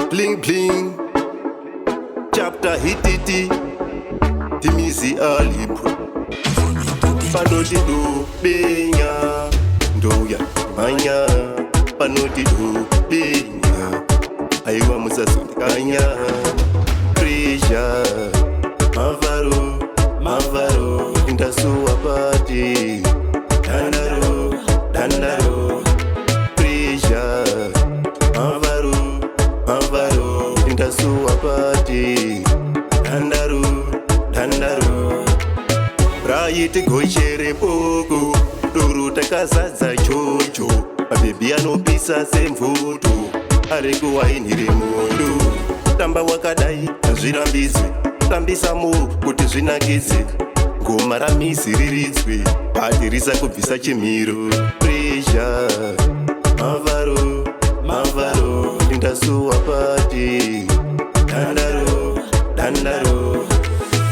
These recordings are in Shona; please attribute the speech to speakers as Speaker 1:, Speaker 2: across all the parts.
Speaker 1: Bling bling, chapter hititi, timizi alipo. Panoti do benya, ndoya manya. Panoti do benya, aiwa musasundikanya. Pressure, mavaro, indasuwa pati. Dandaro, pressure, mavaro, indasuwa pati. Dandaro, raiti gochere poko, duru takazadza chocho. Mabebi anopisa semvuto, arikuwainire mondo. Tamba wakadai hazvirambidzwe, tambisa mo kuti zvinakidze. Ngoma ramisi riridzwe, bhati risakubvisa chimiro. Pressure, mavaro, indasuwa pati. Dandaro,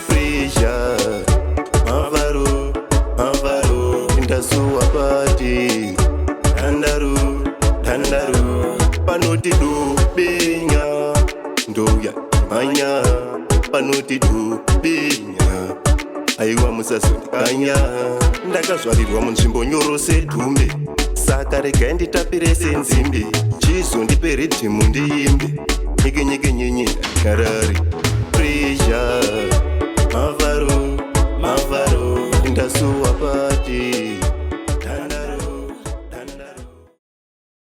Speaker 1: pressure, mavaro, indasuwa pati. Dandaro, panoti do benya, ndoya manya. Panoti do benya, aiwa musasundikanya. Ndakazvarirwa munzvimbo nyoro sedhumbe, saka regai nditapire senzimbe. Chizo ndipe ridhimu ndiimbe, nyike nyenye ndarari. Pressure, mavaro, indasuwa pati.